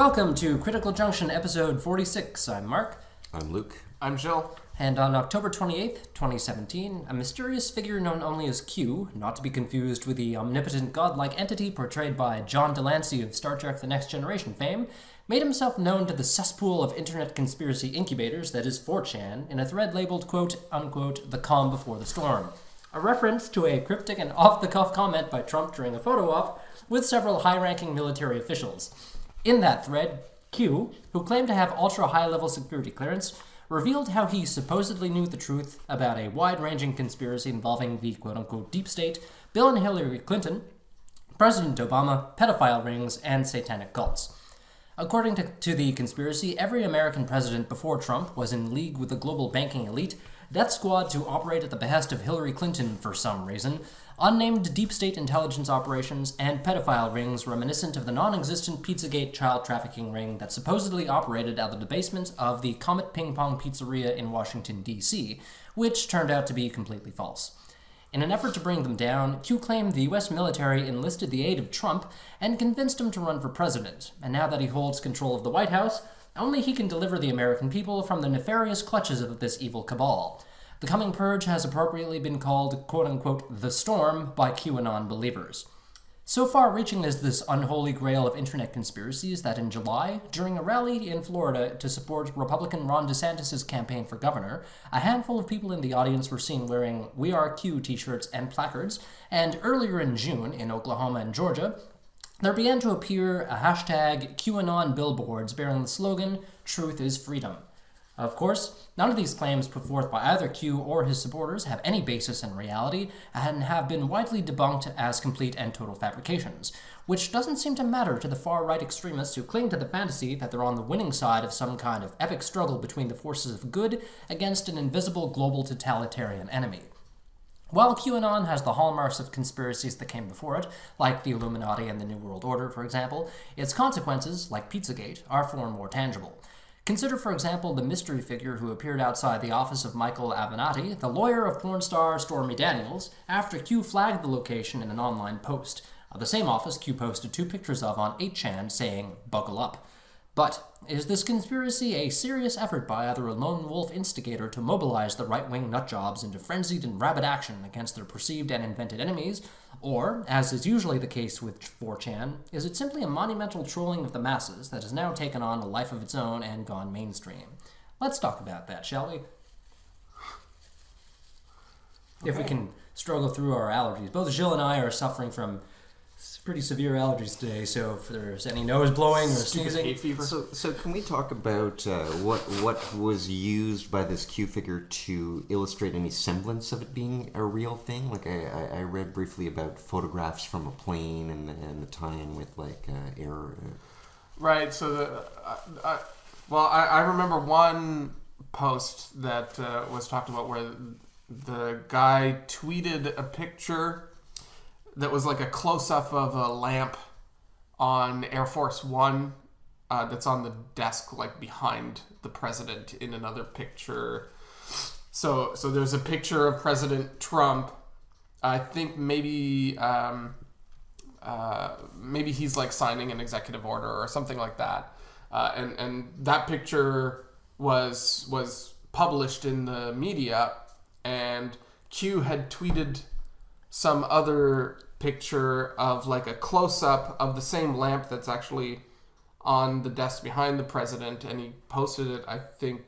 Welcome to Critical Junction, episode 46. I'm Mark. I'm Luke. I'm Jill. And on October 28th, 2017, a mysterious figure known only as Q, not to be confused with the omnipotent godlike entity portrayed by John Delancey of Star Trek The Next Generation fame, made himself known to the cesspool of internet conspiracy incubators that is 4chan in a thread labeled, quote-unquote, the calm before the storm. A reference to a cryptic and off-the-cuff comment by Trump during a photo-op with several high-ranking military officials. In that thread, Q, who claimed to have ultra-high-level security clearance, revealed how he supposedly knew the truth about a wide-ranging conspiracy involving the quote-unquote deep state, Bill and Hillary Clinton, President Obama, pedophile rings, and satanic cults. According to the conspiracy, every American president before Trump was in league with the global banking elite, death squad to operate at the behest of Hillary Clinton for some reason, unnamed deep state intelligence operations, and pedophile rings reminiscent of the non-existent Pizzagate child trafficking ring that supposedly operated out of the basement of the Comet Ping Pong Pizzeria in Washington, D.C., which turned out to be completely false. In an effort to bring them down, Q claimed the U.S. military enlisted the aid of Trump and convinced him to run for president, and now that he holds control of the White House, only he can deliver the American people from the nefarious clutches of this evil cabal. The coming purge has appropriately been called, quote-unquote, the storm by QAnon believers. So far-reaching is this unholy grail of internet conspiracies that in July, during a rally in Florida to support Republican Ron DeSantis' campaign for governor, a handful of people in the audience were seen wearing We Are Q t-shirts and placards, and earlier in June, in Oklahoma and Georgia, there began to appear a hashtag QAnon billboards bearing the slogan, Truth is Freedom. Of course, none of these claims put forth by either Q or his supporters have any basis in reality and have been widely debunked as complete and total fabrications, which doesn't seem to matter to the far-right extremists who cling to the fantasy that they're on the winning side of some kind of epic struggle between the forces of good against an invisible global totalitarian enemy. While QAnon has the hallmarks of conspiracies that came before it, like the Illuminati and the New World Order, for example, its consequences, like Pizzagate, are far more tangible. Consider, for example, the mystery figure who appeared outside the office of Michael Avenatti, the lawyer of porn star Stormy Daniels, after Q flagged the location in an online post. The same office Q posted 2 pictures of on 8chan saying, "Buckle up." But is this conspiracy a serious effort by either a lone wolf instigator to mobilize the right-wing nutjobs into frenzied and rabid action against their perceived and invented enemies, or, as is usually the case with 4chan, is it simply a monumental trolling of the masses that has now taken on a life of its own and gone mainstream? Let's talk about that, shall we? Okay. If we can struggle through our allergies. Both Jill and I are suffering from pretty severe allergies today, so if there's any nose blowing or sneezing. Hay fever. So can we talk about what was used by this Q figure to illustrate any semblance of it being a real thing? Like I read briefly about photographs from a plane and the tie-in with like air. Right. So I remember one post that was talked about where the guy tweeted a picture that was like a close-up of a lamp on Air Force One that's on the desk, like behind the president in another picture. So there's a picture of President Trump. I think maybe he's like signing an executive order or something like that. And that picture was published in the media, and Q had tweeted some other picture of like a close-up of the same lamp that's actually on the desk behind the president, and he posted it, I think,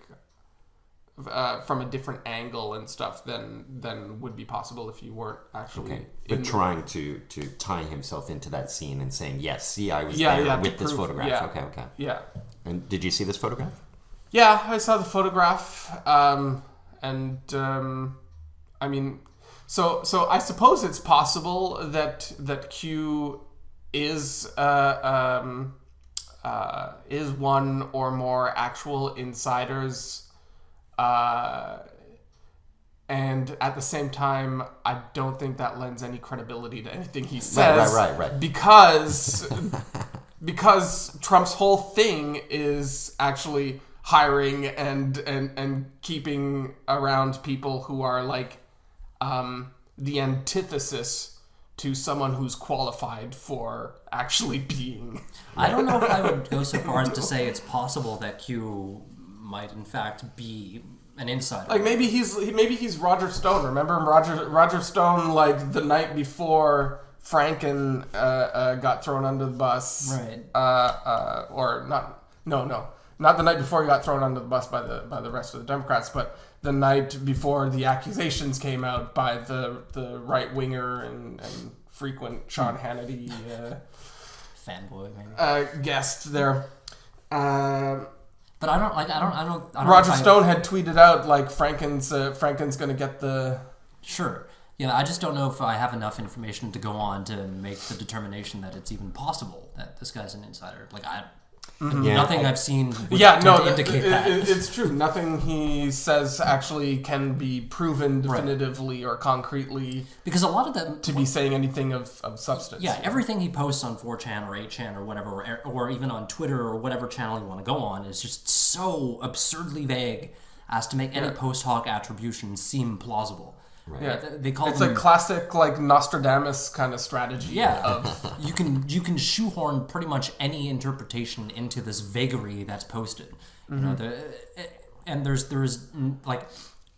from a different angle and stuff than would be possible if you weren't actually trying to tie himself into that scene and saying, yes, see, I was there with this photograph. Yeah. Okay. Yeah. And did you see this photograph? Yeah, I saw the photograph, I mean, so I suppose it's possible that Q is one or more actual insiders, and at the same time, I don't think that lends any credibility to anything he says. Right. Because Trump's whole thing is actually hiring and keeping around people who are like the antithesis to someone who's qualified for actually being. I don't know if I would go so far as to say it's possible that Q might in fact be an insider. Like maybe he's Roger Stone. Remember Roger Stone, like the night before Franken got thrown under the bus, right? Or not? No, not the night before he got thrown under the bus by the rest of the Democrats, but the night before the accusations came out by the right winger and frequent Sean Hannity fanboy maybe guest there. But I don't. Roger Stone had tweeted out like Franken's gonna get the. Sure. Yeah, I just don't know if I have enough information to go on to make the determination that it's even possible that this guy's an insider. Like nothing I've seen would indicate that. It's true. Nothing he says actually can be proven definitively or concretely. Because a lot of them to be saying anything of substance. Yeah, everything he posts on 4chan or 8chan or whatever, or even on Twitter or whatever channel you want to go on, is just so absurdly vague as to make any post hoc attribution seem plausible. Right. Yeah, they call it's them, a classic like Nostradamus kind of strategy. Yeah, of you can shoehorn pretty much any interpretation into this vagary that's posted. You know, and there's like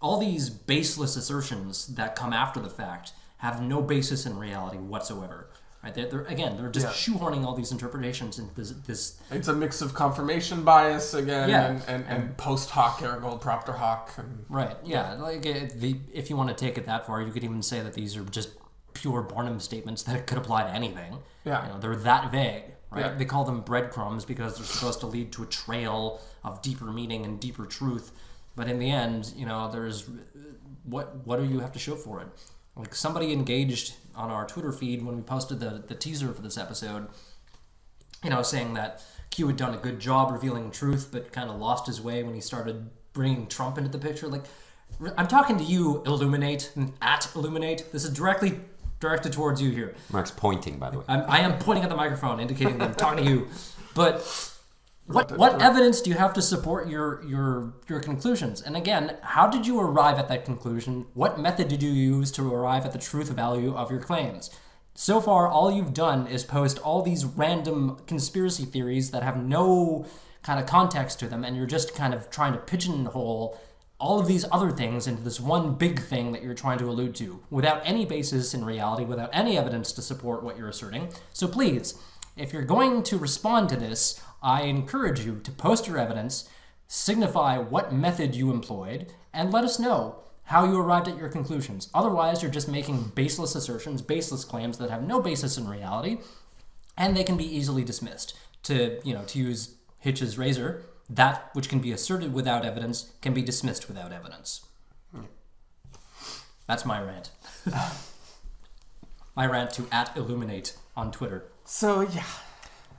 all these baseless assertions that come after the fact have no basis in reality whatsoever. Right? They're just shoehorning all these interpretations into this. It's a mix of confirmation bias again, and post hoc ergo propter hoc. Right. Yeah. Like if you want to take it that far, you could even say that these are just pure Barnum statements that could apply to anything. Yeah. You know, they're that vague. Right. Yeah. They call them breadcrumbs because they're supposed to lead to a trail of deeper meaning and deeper truth. But in the end, you know, there's what do you have to show for it? Like somebody engaged on our Twitter feed when we posted the teaser for this episode, you know, saying that Q had done a good job revealing truth, but kind of lost his way when he started bringing Trump into the picture. Like, I'm talking to you, Illuminate, at Illuminate. This is directly directed towards you here. Mark's pointing, by the way. I am pointing at the microphone, indicating that I'm talking to you. But what evidence do you have to support your conclusions? And again, how did you arrive at that conclusion? What method did you use to arrive at the truth value of your claims? So far, all you've done is post all these random conspiracy theories that have no kind of context to them, and you're just kind of trying to pigeonhole all of these other things into this one big thing that you're trying to allude to without any basis in reality, without any evidence to support what you're asserting. So please, if you're going to respond to this, I encourage you to post your evidence, signify what method you employed, and let us know how you arrived at your conclusions. Otherwise, you're just making baseless assertions, baseless claims that have no basis in reality, and they can be easily dismissed. To use Hitch's razor, that which can be asserted without evidence can be dismissed without evidence. That's my rant. My rant to @Illuminate on Twitter. So yeah.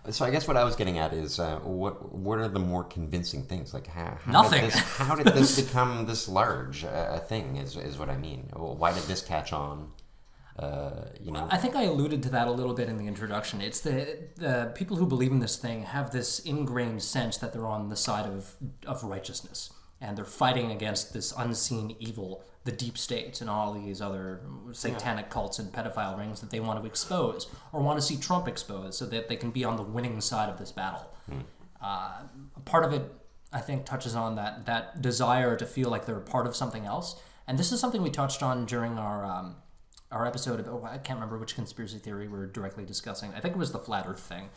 So I guess what I was getting at is what are the more convincing things? Like nothing. How did this become this large a thing? Is what I mean. Why did this catch on? I think I alluded to that a little bit in the introduction. It's the people who believe in this thing have this ingrained sense that they're on the side of righteousness, and they're fighting against this unseen evil, the deep state, and all these other satanic cults and pedophile rings that they want to expose or want to see Trump exposed so that they can be on the winning side of this battle. Part of it, I think, touches on that desire to feel like they're a part of something else, and this is something we touched on during our episode about, I can't remember which conspiracy theory we were directly discussing. I think it was the flat earth thing.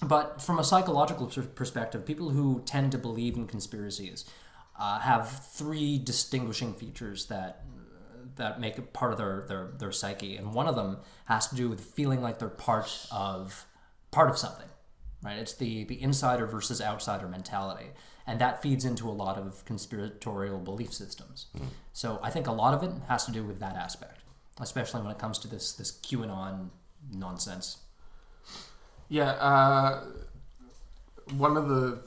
But from a psychological perspective, people who tend to believe in conspiracies have three distinguishing features that make it part of their psyche. And one of them has to do with feeling like they're part of something, right? It's the insider versus outsider mentality. And that feeds into a lot of conspiratorial belief systems. So I think a lot of it has to do with that aspect, especially when it comes to this QAnon nonsense. Yeah, one of the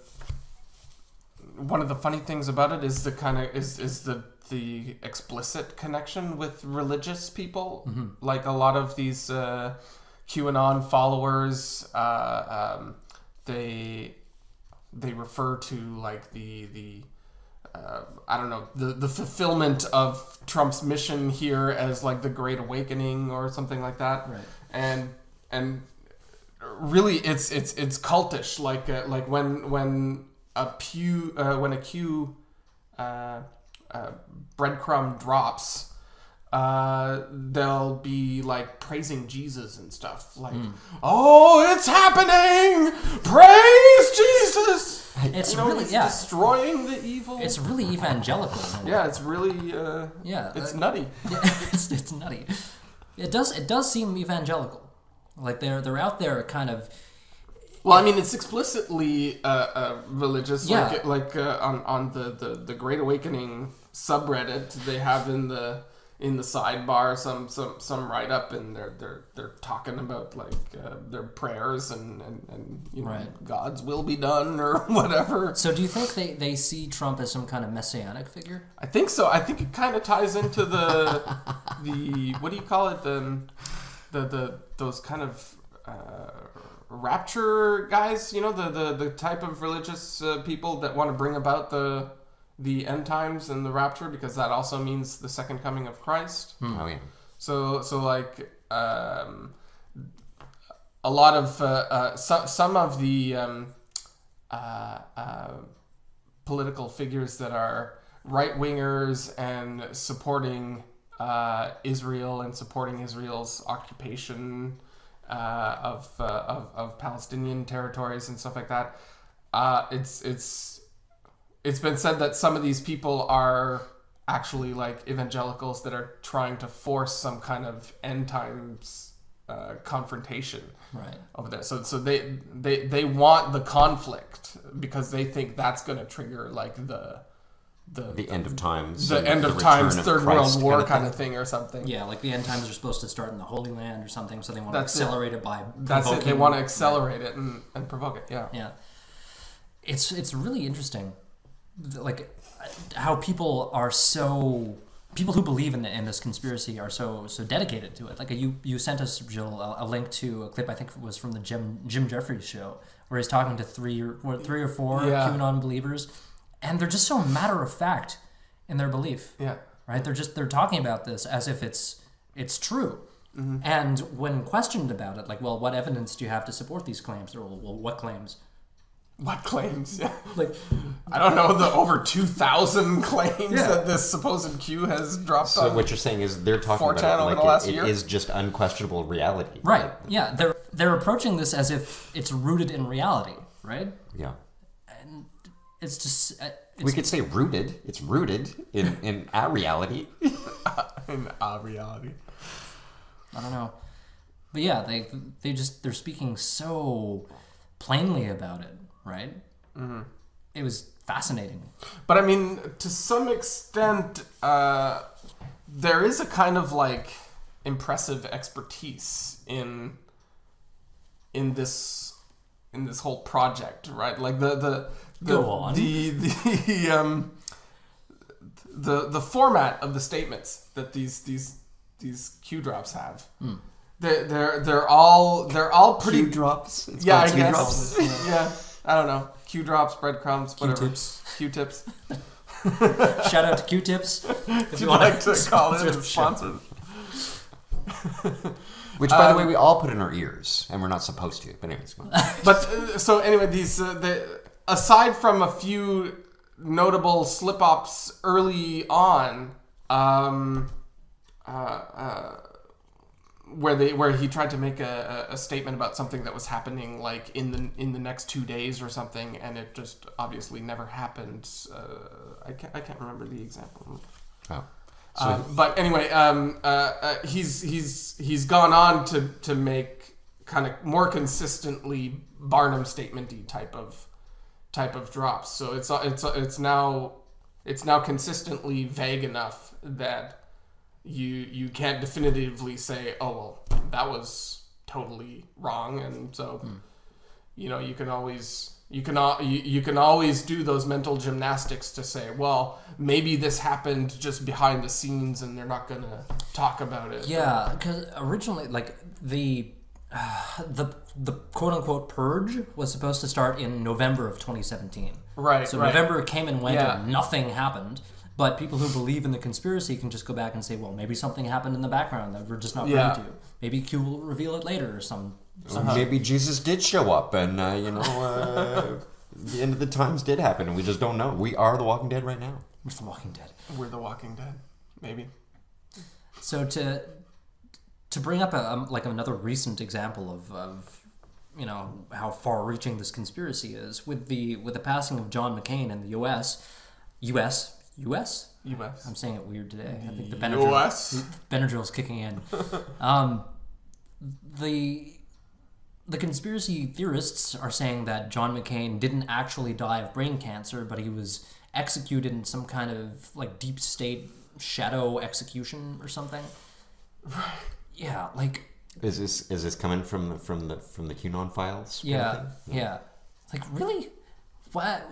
funny things about it is the explicit connection with religious people. Mm-hmm. Like a lot of these QAnon followers, they refer to like the I don't know, the fulfillment of Trump's mission here as like the Great Awakening or something like that. Right. And really it's cultish, like when a Q breadcrumb drops, they'll be like praising Jesus and stuff, like, oh, it's happening, praise Jesus. It's really destroying the evil. It's really evangelical. Yeah, it's really it's nutty. Yeah, it's nutty. It does seem evangelical. Like they're out there kind of. Well, I mean, it's explicitly religious. Yeah. Like on the Great Awakening subreddit, they have in the sidebar some write up, and they're talking about like their prayers and you know, right. God's will be done or whatever. So do you think they see Trump as some kind of messianic figure? I think so. I think it kind of ties into the what do you call it, the those kind of rapture guys, you know, the type of religious people that want to bring about the end times and the rapture, because that also means the second coming of Christ. Oh yeah. So like a lot of some of the political figures that are right wingers and supporting Israel and supporting Israel's occupation of Palestinian territories and stuff like that. It's been said that some of these people are actually like evangelicals that are trying to force some kind of end times confrontation over there. So they want the conflict because they think that's going to trigger like the end of times, the end of times, Third World War kind of thing or something. Yeah, like the end times are supposed to start in the Holy Land or something, so they want to accelerate it by that's it. They want to accelerate it and provoke it. Yeah. It's really interesting, like how people who believe in this conspiracy are so dedicated to it. Like you sent us, Jill, a link to a clip, I think it was from the Jim Jeffries show, where he's talking to three or four QAnon believers. And they're just so matter of fact in their belief. Yeah. Right? They're talking about this as if it's true. Mm-hmm. And when questioned about it, like, well, what evidence do you have to support these claims? Or, well, what claims? What claims? Yeah. Like, I don't know, the over 2,000 claims that this supposed Q has dropped on. So what you're saying is they're talking about it like it is just unquestionable reality. Right. Yeah. They're approaching this as if it's rooted in reality, right? Yeah. It's just... we could say rooted. It's rooted in our reality. In our reality. I don't know. But yeah, they're speaking so plainly about it, right? Mm-hmm. It was fascinating. But I mean, to some extent, there is a kind of like impressive expertise in this whole project, right? Like Go on. The format of the statements that these Q drops have. They're all pretty Q drops. It's I Q guess. drops. Yeah, I don't know. Q drops, breadcrumbs, whatever. Q-tips. Shout out to Q-tips. If you'd like to call in as sponsors. Which, by the way, we all put in our ears, and we're not supposed to. But anyways, come on. But so anyway, these aside from a few notable slip-ups early on, where he tried to make a statement about something that was happening like in the next 2 days or something, and it just obviously never happened. I can't remember the example. Oh. But anyway, he's gone on to make kind of more consistently Barnum statement-y type of drops. So it's now consistently vague enough that you can't definitively say, oh well, that was totally wrong, and so you know you can always do those mental gymnastics to say, well, maybe this happened just behind the scenes and they're not going to talk about it. Yeah, because originally, like, the quote unquote purge was supposed to start in November of 2017. Right. So right. November came and went Yeah. and nothing happened. But people who believe in the conspiracy can just go back and say, well, maybe something happened in the background that we're just not Yeah. privy to. Maybe Q will reveal it later or some. Maybe Jesus did show up, and the end of the times did happen, and we just don't know. We are the Walking Dead right now. With The Walking Dead. We're the Walking Dead. Maybe. So to bring up another recent example of how far-reaching this conspiracy is with the passing of John McCain in the U.S. I'm saying it weird today. I think the Benadryl's kicking in. The conspiracy theorists are saying that John McCain didn't actually die of brain cancer, but he was executed in some kind of like deep state shadow execution or something. Right. Yeah, like. Is this coming from the QAnon files? Yeah. Like really, what?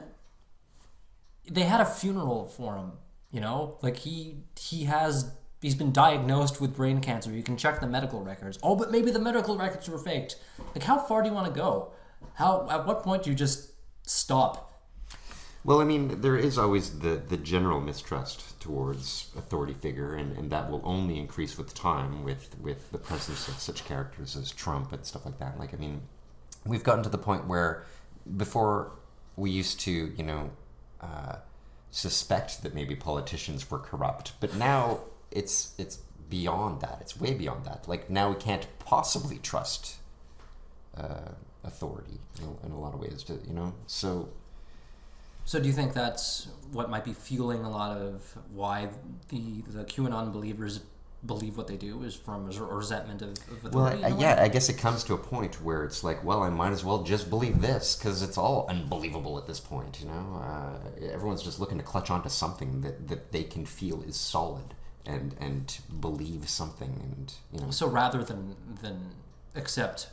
They had a funeral for him. Like he's been diagnosed with brain cancer. You can check the medical records. Oh, but maybe the medical records were faked. Like, how far do you want to go? At what point do you just stop? Well, I mean, there is always the general mistrust towards authority figure, and that will only increase with time with the presence of such characters as Trump and stuff like that. Like, I mean, we've gotten to the point where before we used to, suspect that maybe politicians were corrupt, but now it's beyond that. It's way beyond that. Like, now we can't possibly trust authority in a lot of ways, So do you think that's what might be fueling a lot of why the QAnon believers believe what they do is from a resentment of authority? Well, I guess it comes to a point where it's like, well, I might as well just believe this because it's all unbelievable at this point, Everyone's just looking to clutch onto something that they can feel is solid and believe something, and So rather than accept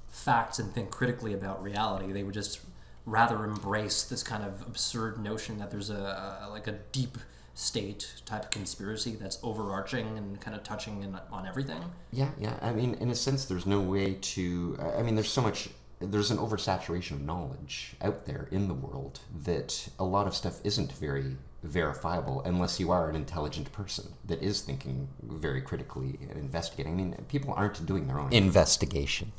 facts and think critically about reality, they would just rather embrace this kind of absurd notion that there's a deep state type of conspiracy that's overarching and kind of touching on everything. Yeah. I mean, in a sense, there's no way to. I mean, there's an oversaturation of knowledge out there in the world that a lot of stuff isn't very verifiable unless you are an intelligent person that is thinking very critically and investigating. I mean, people aren't doing their own investigation.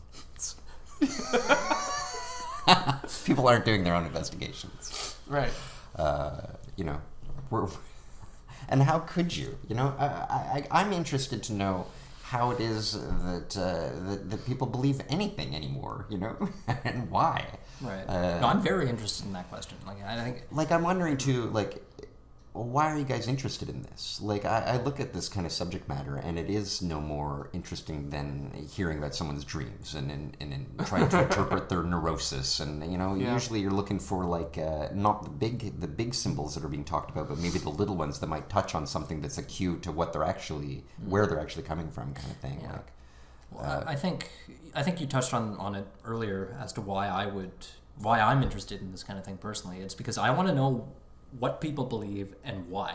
People aren't doing their own investigations. Right. And how could you? I'm interested to know how it is that people believe anything anymore, and why. Right. No, I'm very interested in that question. I think. I'm wondering too, why are you guys interested in this? I look at this kind of subject matter, and it is no more interesting than hearing about someone's dreams and trying to interpret their neurosis. And usually you're looking for not the big symbols that are being talked about, but maybe the little ones that might touch on something that's a cue to what they're actually where they're actually coming from, kind of thing. Yeah. Well, I think you touched on it earlier as to why I'm interested in this kind of thing personally. It's because I want to know what people believe and why.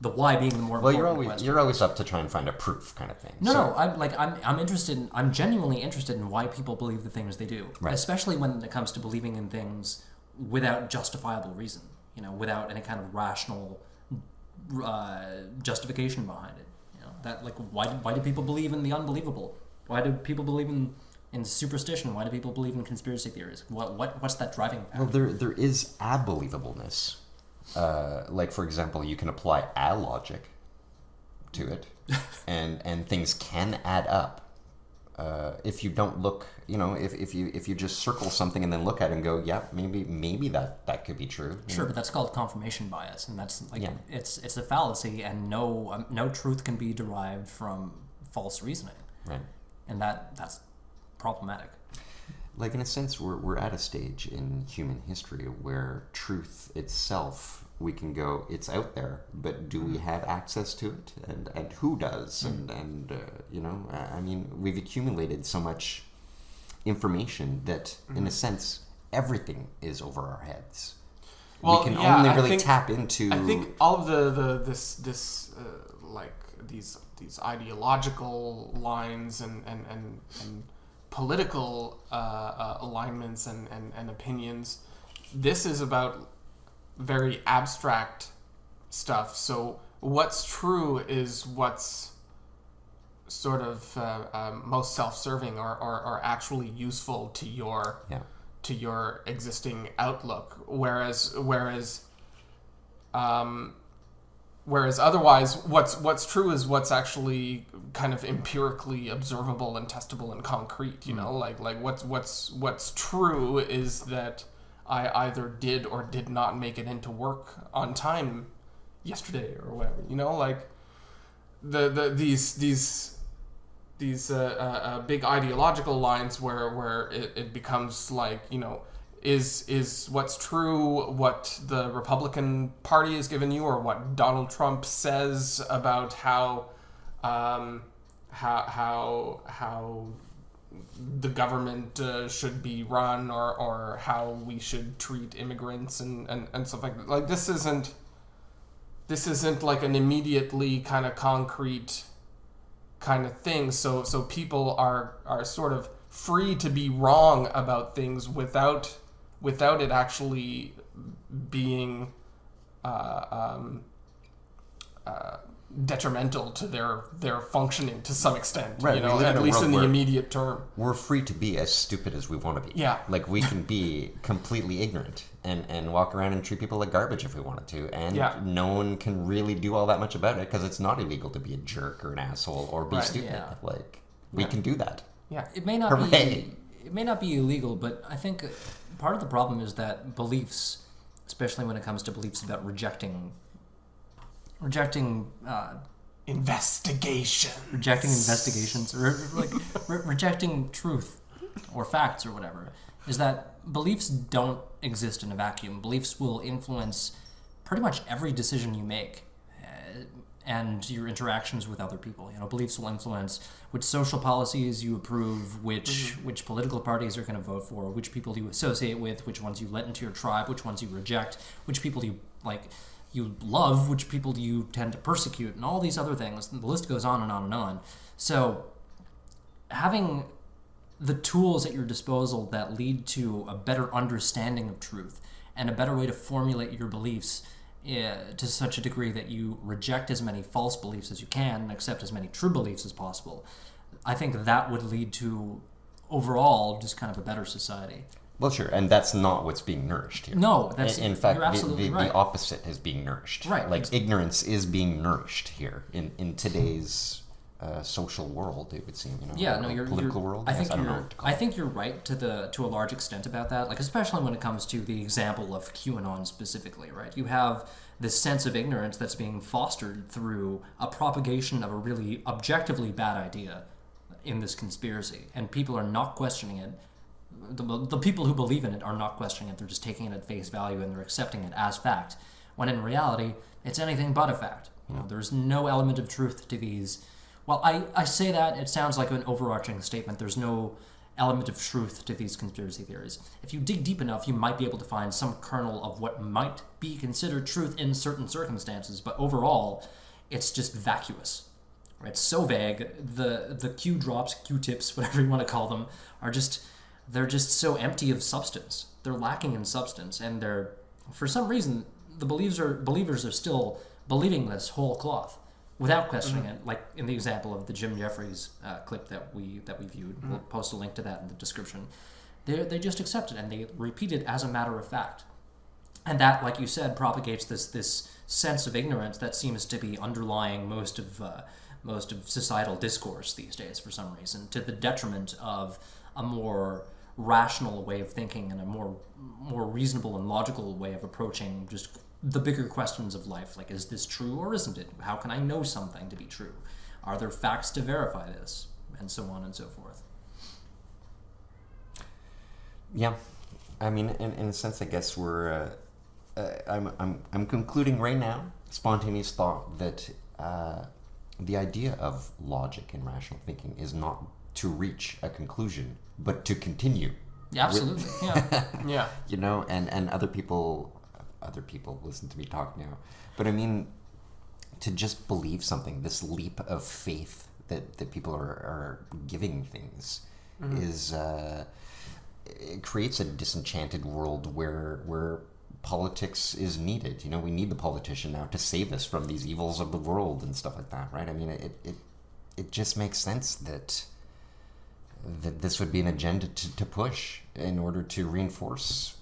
The why being the more important question. You're always up to try and find a proof kind of thing. No, I'm interested. I'm genuinely interested in why people believe the things they do, right. Especially when it comes to believing in things without justifiable reason. Without any kind of rational justification behind it. Why do people believe in the unbelievable? Why do people believe in superstition? Why do people believe in conspiracy theories? What's that driving factor? Well, there is unbelievableness. For example, you can apply a logic to it, and things can add up. If you don't look, if you just circle something and then look at it and go, yeah, maybe that could be true. Sure, but that's called confirmation bias, and that's it's a fallacy, and no truth can be derived from false reasoning. Right. And that's problematic. In a sense, we're at a stage in human history where truth itself, we can go, it's out there, but do we have access to it? And who does? I mean, we've accumulated so much information that, in a sense, everything is over our heads. Well, we can only really tap into. I think all of these ideological lines and political alignments and opinions. This is about very abstract stuff. So what's true is what's sort of most self-serving or actually useful to your existing outlook. Whereas otherwise, what's true is what's actually kind of empirically observable and testable and concrete. You know, like what's true is that I either did or did not make it into work on time yesterday or whatever. You know, like these big ideological lines where it becomes like, you know, is what's true what the Republican Party has given you, or what Donald Trump says about how the government should be run, or how we should treat immigrants and stuff like that. Like this isn't like an immediately kind of concrete kind of thing. So people are sort of free to be wrong about things without it actually being detrimental to their functioning to some extent. Right, you know, at least in the immediate term. We're free to be as stupid as we want to be. Yeah. Like we can be completely ignorant and walk around and treat people like garbage if we wanted to, and no one can really do all that much about it because it's not illegal to be a jerk or an asshole or be stupid. Yeah. Like we can do that. Yeah. It may not be illegal, but I think part of the problem is that beliefs, especially when it comes to beliefs about rejecting investigations, or like rejecting truth or facts or whatever, is that beliefs don't exist in a vacuum. Beliefs will influence pretty much every decision you make, and your interactions with other people. You know, beliefs will influence which social policies you approve, which political parties you're going to vote for, which people you associate with, which ones you let into your tribe, which ones you reject, which people you love, which people do you tend to persecute, and all these other things. The list goes on and on and on. So having the tools at your disposal that lead to a better understanding of truth and a better way to formulate your beliefs to such a degree that you reject as many false beliefs as you can and accept as many true beliefs as possible, I think that would lead to overall just kind of a better society. Well, sure, and that's not what's being nourished here. No, that's in fact, you're absolutely right. The opposite is being nourished. Right. Like ignorance is being nourished here in today's social world. It would seem, you know. Yeah, no, political world. I think you're right to a large extent about that. Like especially when it comes to the example of QAnon specifically, right? You have this sense of ignorance that's being fostered through a propagation of a really objectively bad idea in this conspiracy, and people are not questioning it. The people who believe in it are not questioning it. They're just taking it at face value and they're accepting it as fact, when in reality it's anything but a fact. You know, there's no element of truth to these. Well, I say that, it sounds like an overarching statement. There's no element of truth to these conspiracy theories. If you dig deep enough, you might be able to find some kernel of what might be considered truth in certain circumstances, but overall, it's just vacuous. It's so vague. The Q drops, Q-tips, whatever you want to call them, they're just so empty of substance. They're lacking in substance, and they're, for some reason, the believers are still believing this whole cloth without questioning it. Like in the example of the Jim Jeffries clip that we viewed, we'll post a link to that in the description. They just accept it and they repeat it as a matter of fact, and that, like you said, propagates this sense of ignorance that seems to be underlying most of societal discourse these days for some reason, to the detriment of a more rational way of thinking and a more reasonable and logical way of approaching just the bigger questions of life. Like, is this true or isn't it? How can I know something to be true? Are there facts to verify this? And so on and so forth. Yeah, I mean, in a sense, I guess we're. I'm concluding right now, spontaneous thought, that the idea of logic and rational thinking is not to reach a conclusion, but to continue. Yeah, absolutely. Yeah. Yeah. You know, and other people listen to me talk now, but I mean, to just believe something, this leap of faith that people are giving things, is it creates a disenchanted world where politics is needed. You know, we need the politician now to save us from these evils of the world and stuff like that, right? I mean, it just makes sense that this would be an agenda to push in order to reinforce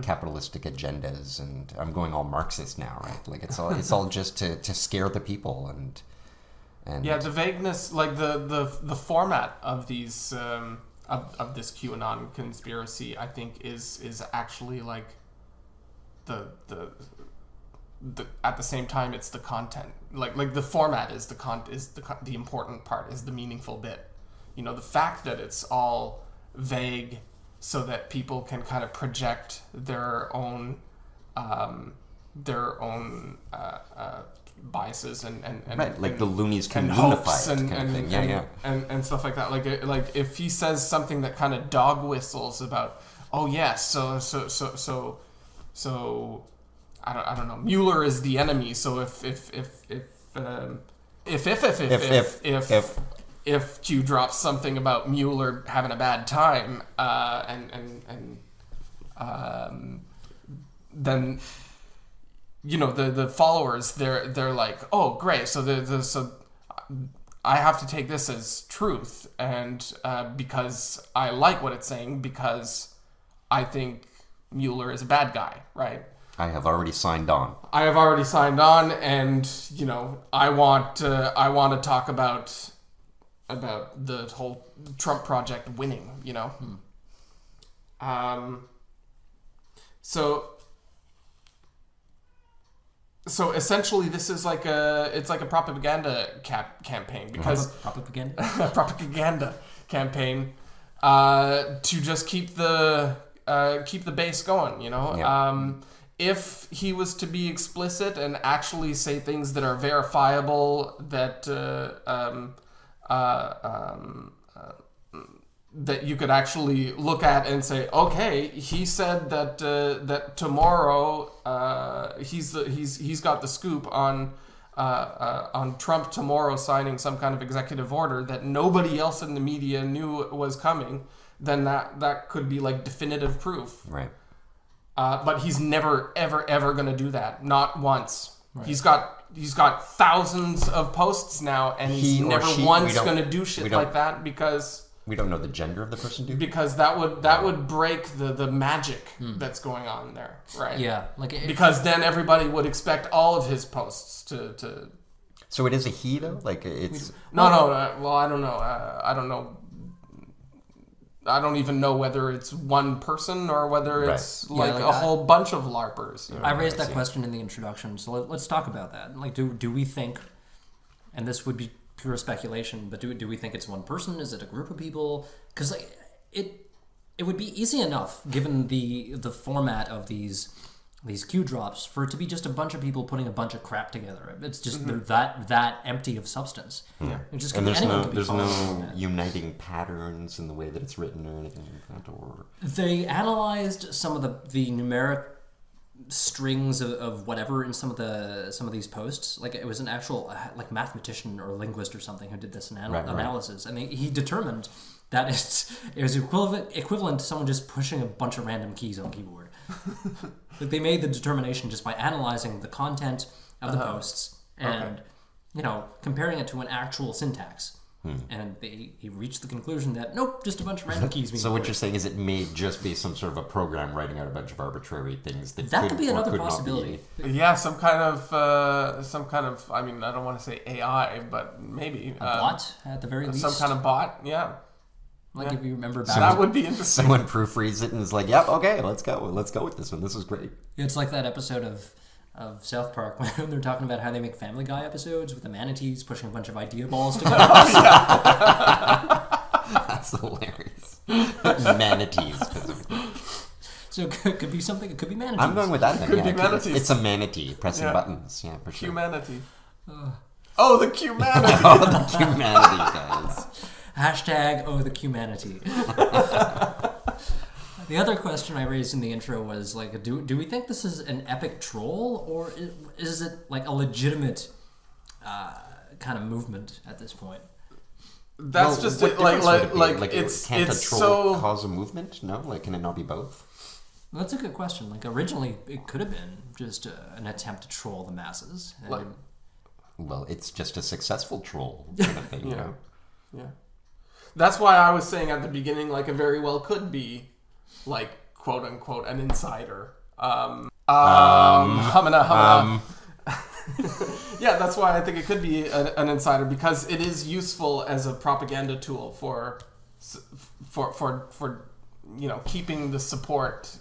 capitalistic agendas. And I'm going all Marxist now, right? Like it's all just to scare the people and yeah, the vagueness, like the format of these of this QAnon conspiracy, I think is actually like the at the same time it's the content. Like the format is the important part, is the meaningful bit. You know, the fact that it's all vague so that people can kind of project their own biases and right, like the loonies can hopes unify it kind of thing. And stuff like that. Like if he says something that kind of dog whistles about, oh yes, so I don't know, Mueller is the enemy. So if Q drops something about Mueller having a bad time, then you know the followers they're like, oh great, so I have to take this as truth, and because I like what it's saying, because I think Mueller is a bad guy, right? I have already signed on. And you know I want to talk about the whole Trump project winning, you know. So essentially, this is like it's like a propaganda campaign, because propaganda campaign to just keep the base going, you know. Yeah. If he was to be explicit and actually say things that are verifiable, that that you could actually look at and say, okay, he said that that tomorrow he's got the scoop on Trump tomorrow signing some kind of executive order that nobody else in the media knew was coming, then that could be like definitive proof. Right. But he's never ever going to do that. Not once. Right. He's got thousands of posts now, and he's never once going to do shit like that, because we don't know the gender of the person, do we? Because that would break the magic that's going on there, right? Yeah, because then everybody would expect all of his posts to. So it is a he though, like it's well, I don't know. I don't know. I don't even know whether it's one person or whether it's a whole bunch of LARPers. I raised that question in the introduction, so let's talk about that. Like, do we think, and this would be pure speculation, but do we think it's one person? Is it a group of people? Because it would be easy enough, given the format of these Q drops, for it to be just a bunch of people putting a bunch of crap together. It's just they're that empty of substance. Yeah. It just there's no uniting patterns in the way that it's written or anything like that. Or they analyzed some of the numeric strings of whatever in some of these posts. Like, it was an actual like mathematician or linguist or something who did this analysis, and he determined that it was equivalent to someone just pushing a bunch of random keys on a keyboard. Like, they made the determination just by analyzing the content of the posts and comparing it to an actual syntax. And he reached the conclusion that nope, just a bunch of random keys. So what you're saying is it may just be some sort of a program writing out a bunch of arbitrary things that could be another possibility. Yeah, some kind of. I mean, I don't want to say AI, but maybe a bot at the very least. Some kind of bot. Yeah. Like, if you remember back, that would be interesting. Someone proofreads it and is like, "Yep, okay, let's go with this one. This is great." It's like that episode of South Park when they're talking about how they make Family Guy episodes with the manatees pushing a bunch of idea balls together. That's hilarious. Manatees specifically. So it could be something. It could be manatees. I'm going with that. Could be manatees. It's a manatee pressing buttons. Yeah, for sure. Humanity. Oh, the humanity. Oh, the humanity, guys. Hashtag the Q-manity. The other question I raised in the intro was, like, do we think this is an epic troll, or is it like a legitimate kind of movement at this point? That's Well, just what it, like difference would it be? like it's can't it's a troll so cause a movement? No, like can it not be both? That's a good question. Like originally, it could have been just an attempt to troll the masses. And Like- Well, it's just a successful troll kind of thing. You Yeah. know? Yeah. That's why I was saying at the beginning, like, it very well could be, like, quote unquote, an insider. Humana. Yeah, that's why I think it could be an insider, because it is useful as a propaganda tool for keeping the support.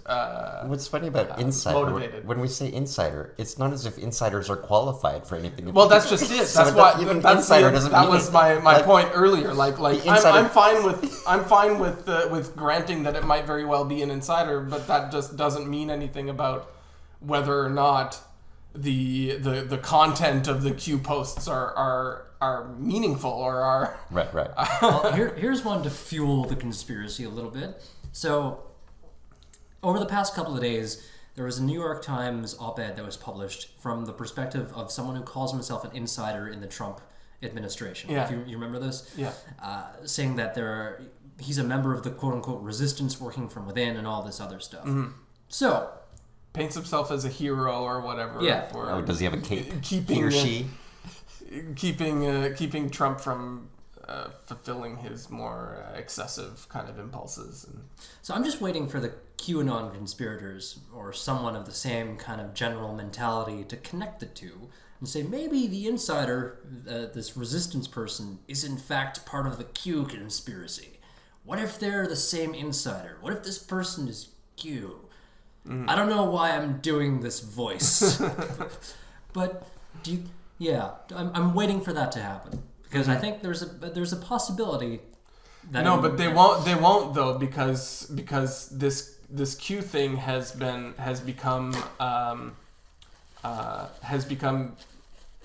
What's funny about insider? Motivated. When we say insider, it's not as if insiders are qualified for anything. Well, that's just it. So That's why even that's insider doesn't that mean was it. my Like, point earlier. Like insider- I'm fine with granting that it might very well be an insider, but that just doesn't mean anything about whether or not the content of the Q posts are meaningful or are Right. well, here's one to fuel the conspiracy a little bit. So, over the past couple of days, there was a New York Times op-ed that was published from the perspective of someone who calls himself an insider in the Trump administration. Yeah. If you remember this? Yeah. Saying that he's a member of the quote-unquote resistance working from within and all this other stuff. Mm-hmm. So, paints himself as a hero or whatever. Yeah. For Oh, does he have a cape? keeping He or she? keeping Trump from fulfilling his more excessive kind of impulses. And So I'm just waiting for the QAnon conspirators or someone of the same kind of general mentality to connect the two and say maybe the insider, this resistance person, is in fact part of the Q conspiracy. What if they're the same insider? What if this person is Q? I don't know why I'm doing this voice, but I'm waiting for that to happen because I think there's a possibility that no, but they won't though, because this Q thing has become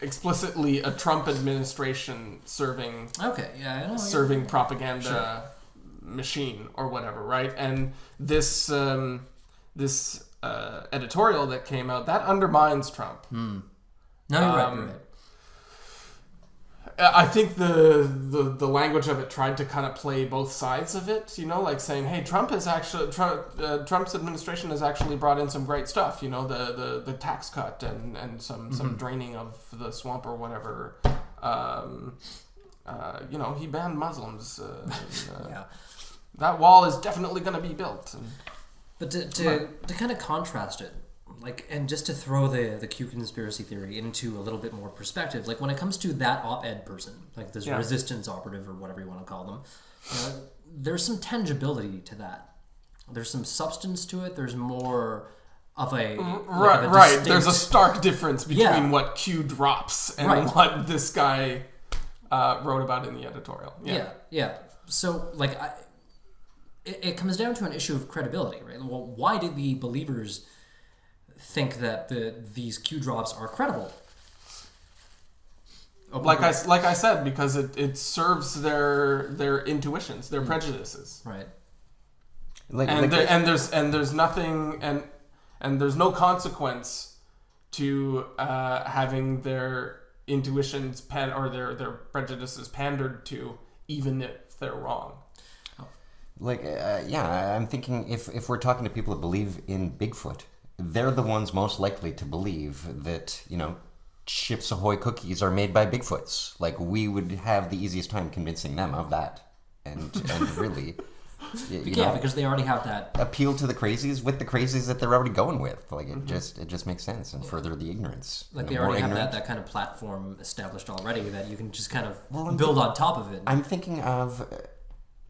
explicitly a Trump administration serving propaganda machine or whatever, right? And this editorial that came out that undermines Trump. No, you're right. You're right. I think the language of it tried to kind of play both sides of it, like saying, hey, Trump's administration has actually brought in some great stuff, the tax cut and some draining of the swamp or whatever. He banned Muslims. Yeah. That wall is definitely going to be built. But to kind of contrast it, and just to throw the Q conspiracy theory into a little bit more perspective, when it comes to that op-ed person, this resistance operative or whatever you want to call them, there's some tangibility to that. There's some substance to it. There's more of a right. distinct... There's a stark difference between what Q drops and what this guy wrote about in the editorial. Yeah. So it comes down to an issue of credibility, right? Well, why did the believers think that these Q drops are credible? Like I said, because it serves their intuitions, their prejudices, right? There's nothing and there's no consequence to having their intuitions or their prejudices pandered to, even if they're wrong. I'm thinking if we're talking to people that believe in Bigfoot, they're the ones most likely to believe that, Chips Ahoy cookies are made by Bigfoots. We would have the easiest time convincing them of that. And really, because they already have that. Appeal to the crazies with the crazies that they're already going with. It just makes sense and further the ignorance. They already have that kind of platform established already that you can just kind of build on top of it. I'm thinking of...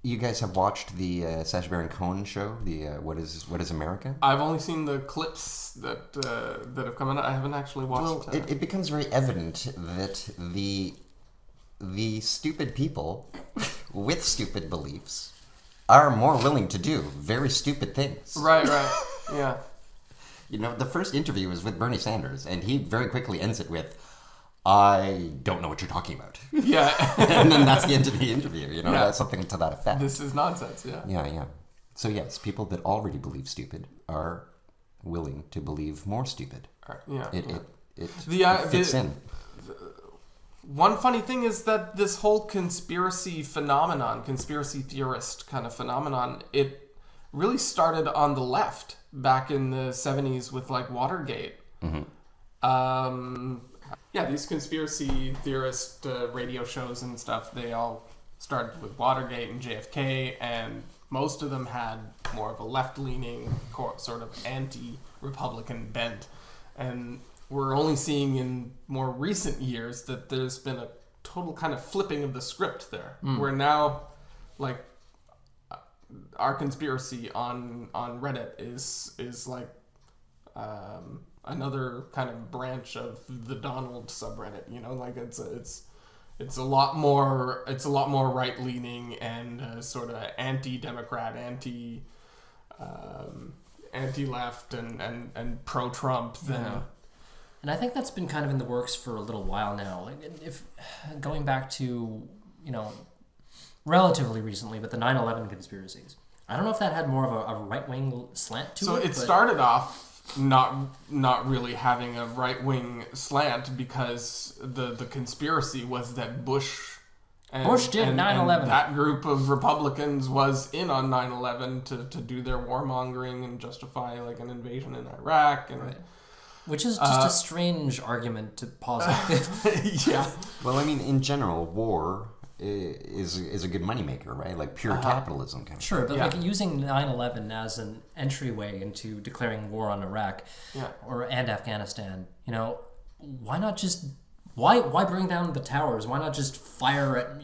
You guys have watched the Sacha Baron Cohen show, the What is America? I've only seen the clips that have come out. I haven't actually watched. Well, it becomes very evident that the stupid people with stupid beliefs are more willing to do very stupid things. Right, yeah. The first interview was with Bernie Sanders, and he very quickly ends it with, I don't know what you're talking about. Yeah. And then that's the end of the interview, That's something to that effect. This is nonsense, yeah. Yeah. So yes, people that already believe stupid are willing to believe more stupid. Yeah. It fits in. one funny thing is that this whole conspiracy theorist kind of phenomenon, it really started on the left back in the 70s with like Watergate. These conspiracy theorist radio shows and stuff, they all started with Watergate and JFK, and most of them had more of a left-leaning sort of anti-Republican bent. And we're only seeing in more recent years that there's been a total kind of flipping of the script there, where now, like, our conspiracy on Reddit is like another kind of branch of the Donald subreddit. You know, like it's a lot more right leaning and sort of anti-democrat, anti-left and pro-Trump than. Yeah. And I think that's been kind of in the works for a little while now. Like, if going back to, relatively recently, but the 9/11 conspiracies. I don't know if that had more of a right-wing slant to it. So it started off not really having a right-wing slant because the conspiracy was that Bush did 9/11. That group of Republicans was in on 9/11 to do their warmongering and justify like an invasion in Iraq. And right. Which is just a strange argument to posit. Yeah. Well, I mean, in general, war is a good moneymaker, right? Like pure capitalism kind of. Sure, but like using 9/11 as an entryway into declaring war on Iraq and Afghanistan, why not just why bring down the towers? Why not just fire at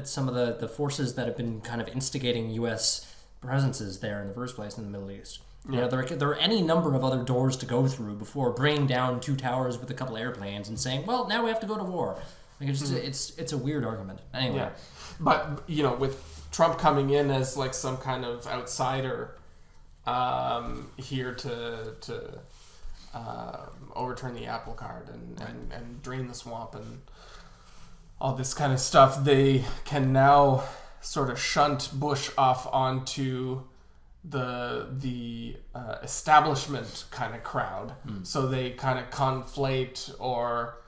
some of the forces that have been kind of instigating U.S. presences there in the first place in the Middle East? There are any number of other doors to go through before bringing down 2 towers with a couple airplanes and saying, well, now we have to go to war. Like it's a weird argument. Anyway. Yeah. But, with Trump coming in as like some kind of outsider here to overturn the apple cart and drain the swamp and all this kind of stuff, they can now sort of shunt Bush off onto the establishment kind of crowd. So they kind of conflate or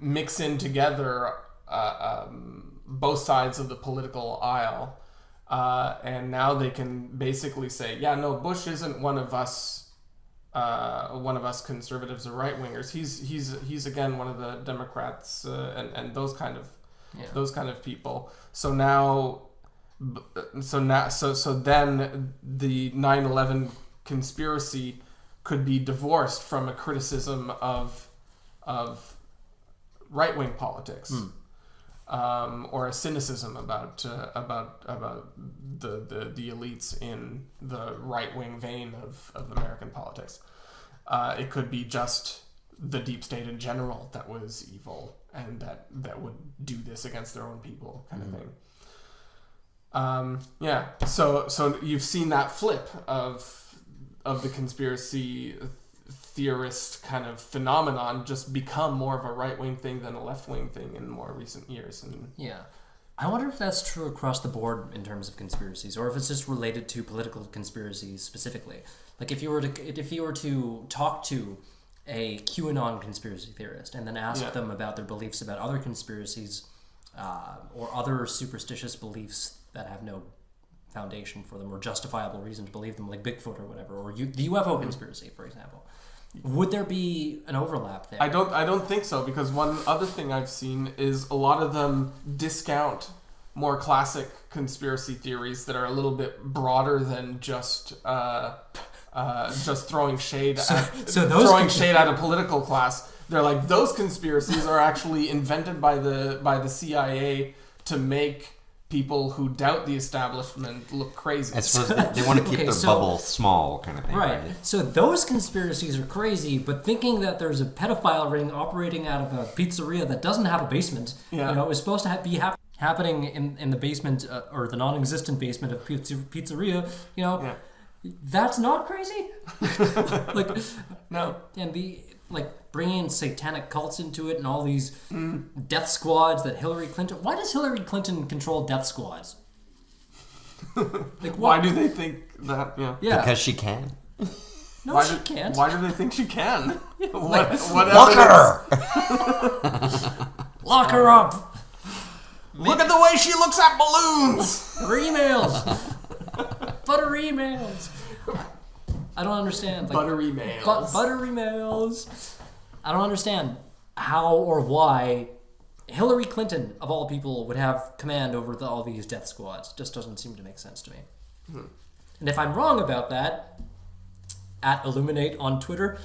mix in together both sides of the political aisle, and now they can basically say, Bush isn't one of us conservatives or right wingers. He's again one of the Democrats and those kind of people. So then the 9/11 conspiracy could be divorced from a criticism of right-wing politics, or a cynicism about the elites in the right-wing vein of American politics. It could be just the deep state in general that was evil and that would do this against their own people, kind of thing. So you've seen that flip of the conspiracy theorist kind of phenomenon just become more of a right-wing thing than a left-wing thing in more recent years. And I wonder if that's true across the board in terms of conspiracies, or if it's just related to political conspiracies specifically. Like if you were to talk to a QAnon conspiracy theorist and then ask them about their beliefs about other conspiracies or other superstitious beliefs that have no foundation for them or justifiable reason to believe them, like Bigfoot or whatever, or the UFO conspiracy, for example. Would there be an overlap there? I don't think so, because one other thing I've seen is a lot of them discount more classic conspiracy theories that are a little bit broader than just throwing shade at a political class. They're like, those conspiracies are actually invented by the CIA to make people who doubt the establishment look crazy. I suppose they want to keep their bubble small, kind of thing. Right. So those conspiracies are crazy, but thinking that there's a pedophile ring operating out of a pizzeria that doesn't have a basement, is supposed to be happening in the basement or the non-existent basement of pizzeria, that's not crazy. No. And bringing satanic cults into it and all these death squads that Hillary Clinton... Why does Hillary Clinton control death squads? Why do they think that? Yeah. Because she can. No, she can't. Why do they think she can? Like, Lock her! Lock her up! Look at the way she looks at balloons! Her emails! Butter emails! I don't understand. Like, Buttery mails. Buttery mails. I don't understand how or why Hillary Clinton, of all people, would have command over all these death squads. It just doesn't seem to make sense to me. And if I'm wrong about that, at Illuminate on Twitter,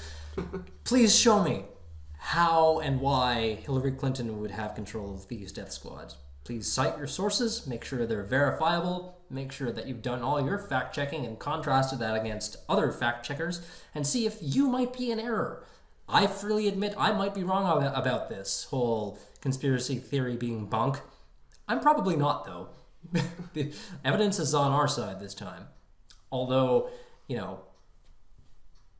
please show me how and why Hillary Clinton would have control of these death squads. Please cite your sources, make sure they're verifiable, make sure that you've done all your fact-checking and contrasted that against other fact-checkers, and see if you might be in error. I freely admit I might be wrong about this whole conspiracy theory being bunk. I'm probably not, though. The evidence is on our side this time. Although, you know,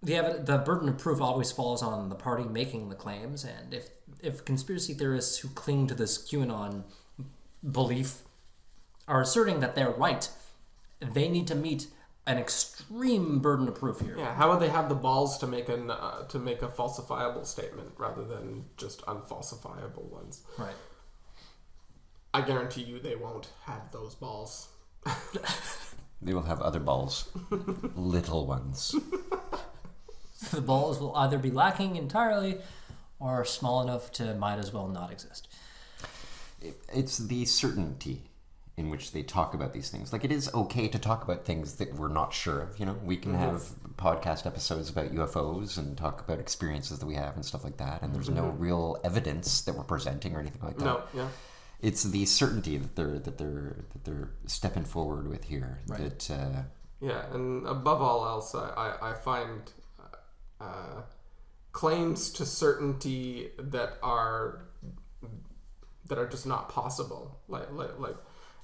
the burden of proof always falls on the party making the claims, and if conspiracy theorists who cling to this QAnon belief are asserting that they're right, they need to meet an extreme burden of proof here. Yeah, how would they have the balls to make a falsifiable statement rather than just unfalsifiable ones? Right. I guarantee you they won't have those balls. They will have other balls. Little ones. The balls will either be lacking entirely or small enough to might as well not exist. It's the certainty in which they talk about these things. Like, it is okay to talk about things that we're not sure of. You know, we can have podcast episodes about UFOs and talk about experiences that we have and stuff like that. And there's no real evidence that we're presenting or anything like that. No, yeah. It's the certainty that they're stepping forward with here. Right. That Yeah, and above all else, I find claims to certainty that are just not possible. Like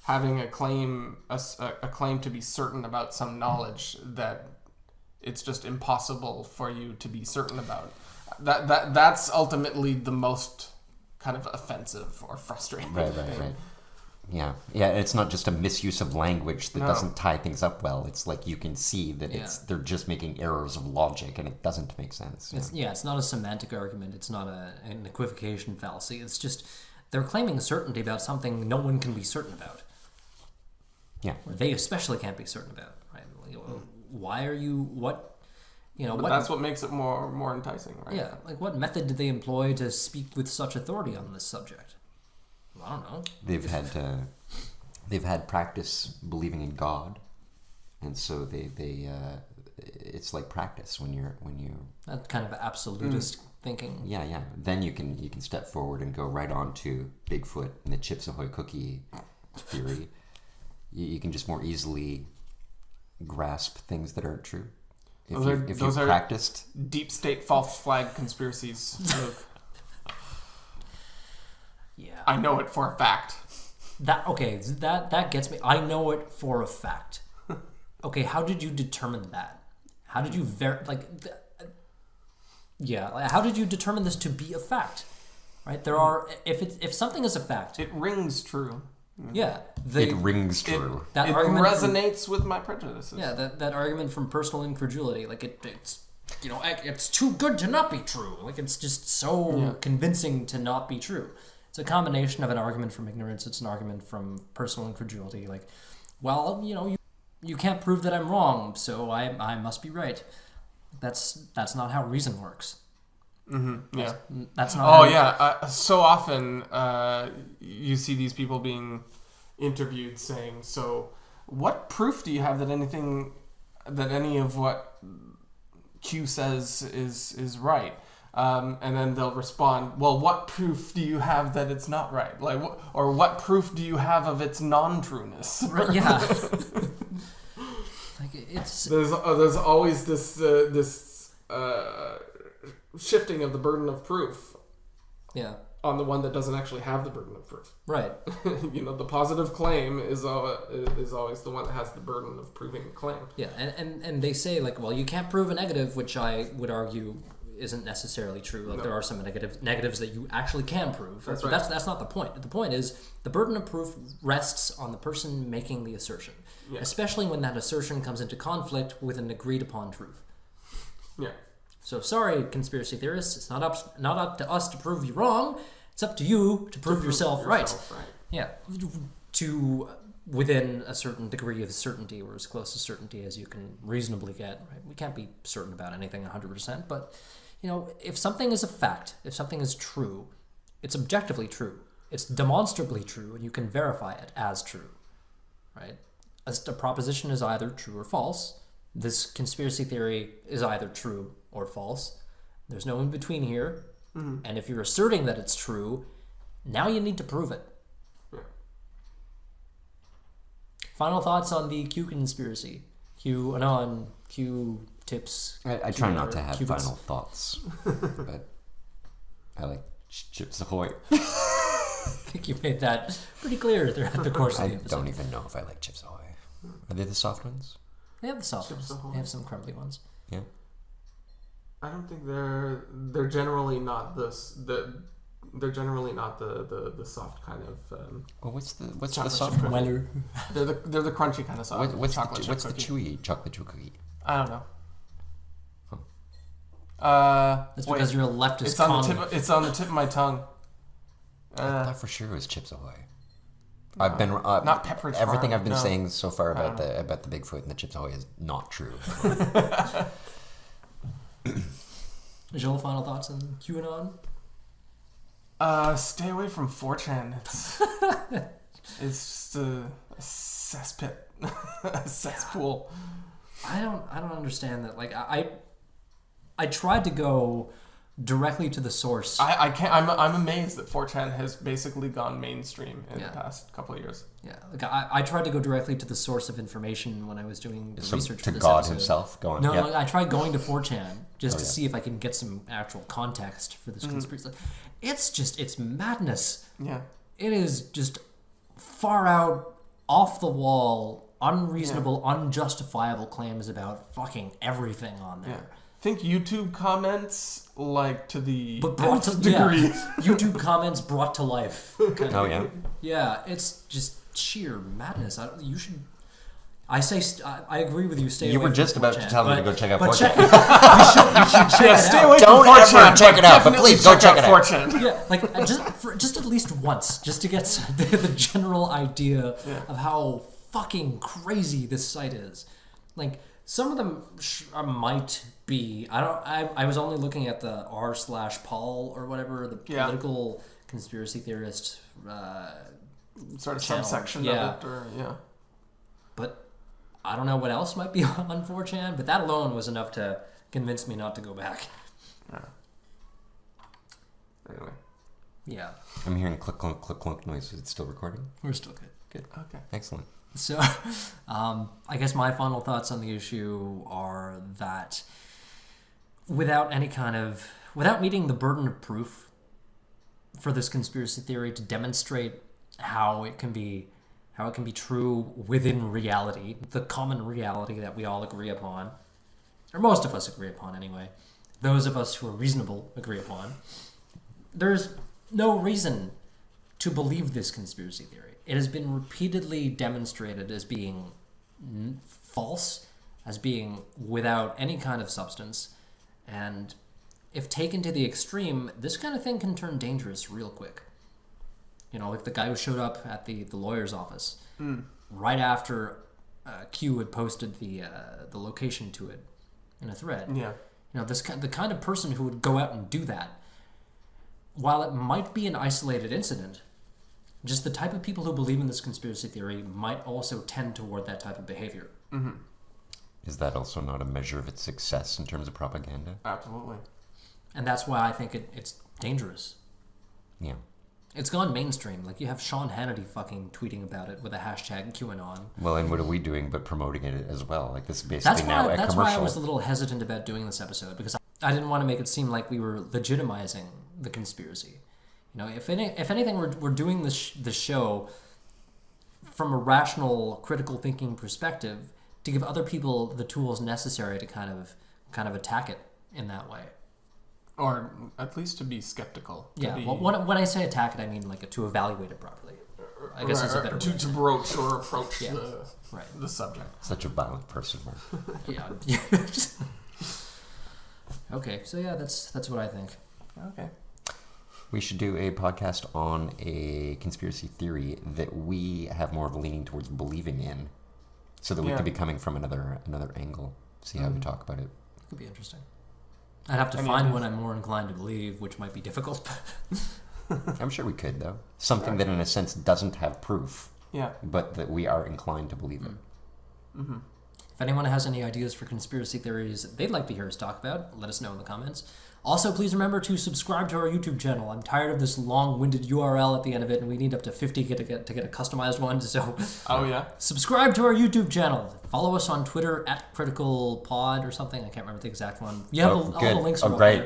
having a claim to be certain about some knowledge that it's just impossible for you to be certain about. That's ultimately the most kind of offensive or frustrating. Right. Yeah. It's not just a misuse of language that doesn't tie things up well. It's like you can see that they're just making errors of logic, and it doesn't make sense. It's not a semantic argument. It's not an equivocation fallacy. It's just they're claiming certainty about something no one can be certain about. Yeah. Or they especially can't be certain about. Right? Why are you what? You know, But that's what makes it more enticing, right? Yeah, like what method did they employ to speak with such authority on this subject? Well, I don't know. They've had practice believing in God, and so they it's like practice when you That kind of absolutist thinking. yeah. Then you can step forward and go right on to Bigfoot and the Chips Ahoy cookie theory. You can just more easily grasp things that aren't true. If you've practiced deep state false flag conspiracies, Luke. Yeah. I know it for a fact. That gets me. I know it for a fact. Okay, how did you determine that? How did you how did you determine this to be a fact? Right? There are if something is a fact, It rings true. yeah, it rings true. that It argument resonates with my prejudices. Yeah, that argument from personal incredulity, like it's it's too good to not be true. Like it's just so convincing to not be true. It's a combination of an argument from ignorance. It's an argument from personal incredulity. Like, well, you can't prove that I'm wrong, so I must be right. That's not how reason works. Mm-hmm. Yeah. That's not. So often you see these people being interviewed saying, "So, what proof do you have that any of what Q says is right?" And then they'll respond, "Well, what proof do you have that it's not right? Like, or what proof do you have of its non-trueness?" Right, yeah. Like it's there's always this shifting of the burden of proof. Yeah. On the one that doesn't actually have the burden of proof. Right. The positive claim is always the one that has the burden of proving the claim. Yeah, and they say, like, well, you can't prove a negative, which I would argue isn't necessarily true. Like, there are some negatives that you actually can prove. That's right. right. That's not the point. The point is the burden of proof rests on the person making the assertion, especially when that assertion comes into conflict with an agreed upon truth. Yeah. So sorry, conspiracy theorists. It's not up to us to prove you wrong. It's up to you to prove yourself right. Yeah. To within a certain degree of certainty, or as close to certainty as you can reasonably get. Right? We can't be certain about anything 100%, but if something is a fact, if something is true, it's objectively true. It's demonstrably true, and you can verify it as true. Right? A proposition is either true or false. This conspiracy theory is either true or false. There's no in between here. Mm-hmm. And if you're asserting that it's true, now you need to prove it. Yeah. Final thoughts on the Q conspiracy. QAnon, Q tips. I try not to have final thoughts, but I like Chips Ahoy. I think you made that pretty clear throughout the course of the episode. I don't even know if I like Chips Ahoy. Are they the soft ones? They have the soft ones. They have some crumbly ones. Yeah. I don't think they're generally not the soft kind of. Well, what's the chocolate soft chip one? Weller. They're the crunchy kind of soft. What's chocolate the chewy chocolate chip cookie? I don't know. That's because you're a leftist. It's on the tip of my tongue. I thought for sure it was Chips Ahoy. I've been not Pepperidge Farm. Everything I've been saying so far about the Bigfoot and the Chips Ahoy is not true. Joel, final thoughts on QAnon? Stay away from 4chan. It's just a cesspit, a cesspool. I don't understand that. Like I tried to go directly to the source. I can't. I'm amazed that 4chan has basically gone mainstream in the past couple of years. Yeah, like I tried to go directly to the source of information when I was doing the research for this God episode. himself. Go on. No, yeah. like, I tried going to 4chan just to see if I can get some actual context for this conspiracy. It's madness. Yeah, it is just far out, off the wall, unreasonable, unjustifiable claims about fucking everything on there. Yeah. Think YouTube comments like to the brought to degree. Yeah. YouTube comments brought to life. Oh yeah. Yeah, it's just sheer madness. I agree with you. Stay away. You were just from about 4chan, to tell me to go check out 4chan. You should check it Stay out. away Don't from 4chan. ever check it out, but please go check it out. 4chan. Yeah, like just at least once, just to get the general idea of how fucking crazy this site is. Like some of them might be. I was only looking at the r/Paul or whatever, the political conspiracy theorist sort of channel. subsection of it, or But I don't know what else might be on 4chan, but that alone was enough to convince me not to go back. Yeah. Anyway. Yeah. I'm hearing click clunk noise. Is it still recording? We're still good. Good. Okay. Excellent. So, I guess my final thoughts on the issue are that without meeting the burden of proof for this conspiracy theory to demonstrate how it can be true within reality, the common reality that we all agree upon, or most of us agree upon anyway, those of us who are reasonable agree upon, there's no reason to believe this conspiracy theory. It has been repeatedly demonstrated as being false, as being without any kind of substance, and if taken to the extreme, this kind of thing can turn dangerous real quick. Like the guy who showed up at the lawyer's office right after Q had posted the location to it in a thread. Yeah. The kind of person who would go out and do that, while it might be an isolated incident, just the type of people who believe in this conspiracy theory might also tend toward that type of behavior. Mm-hmm. Is that also not a measure of its success in terms of propaganda? Absolutely. And that's why I think it's dangerous. Yeah. It's gone mainstream. Like, you have Sean Hannity fucking tweeting about it with a hashtag QAnon. Well, and what are we doing but promoting it as well? Like, this is basically now a commercial. That's why I was a little hesitant about doing this episode, because I didn't want to make it seem like we were legitimizing the conspiracy. If anything, we're doing the show from a rational, critical thinking perspective to give other people the tools necessary to kind of attack it in that way. Or at least to be skeptical. When I say attack it, I mean like to evaluate it properly. I guess it's a better way. To broach or approach the subject. Such a violent person, Mark. Yeah. Okay, so yeah, that's what I think. Okay. We should do a podcast on a conspiracy theory that we have more of a leaning towards believing in, so that we could be coming from another angle. See how we talk about it. Could be interesting. I'd have to find one I'm more inclined to believe, which might be difficult. I'm sure we could, though. Something that, in a sense, doesn't have proof. Yeah. But that we are inclined to believe it. Mm-hmm. If anyone has any ideas for conspiracy theories they'd like to hear us talk about, let us know in the comments. Also, please remember to subscribe to our YouTube channel. I'm tired of this long-winded URL at the end of it, and we need up to 50 to get a customized one. So, subscribe to our YouTube channel. Follow us on Twitter at CriticalPod or something. I can't remember the exact one. You have all the links. Oh, great!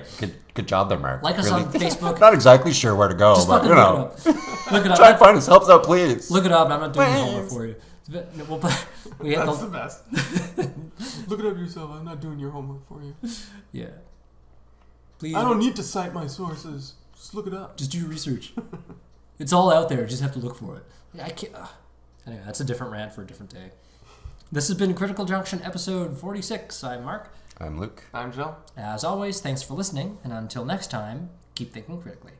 Good job there, Mark. Like us on Facebook. Not exactly sure where to go, Just but fucking look it up. Try and find us. Help us out, please. Look it up. I'm not doing the homework for you. That's the best. Look it up yourself. I'm not doing your homework for you. Yeah. Please. I don't need to cite my sources. Just look it up. Just do your research. It's all out there. You just have to look for it. I can't. Anyway, that's a different rant for a different day. This has been Critical Junction episode 46. I'm Mark. I'm Luke. I'm Jill. As always, thanks for listening, and until next time, keep thinking critically.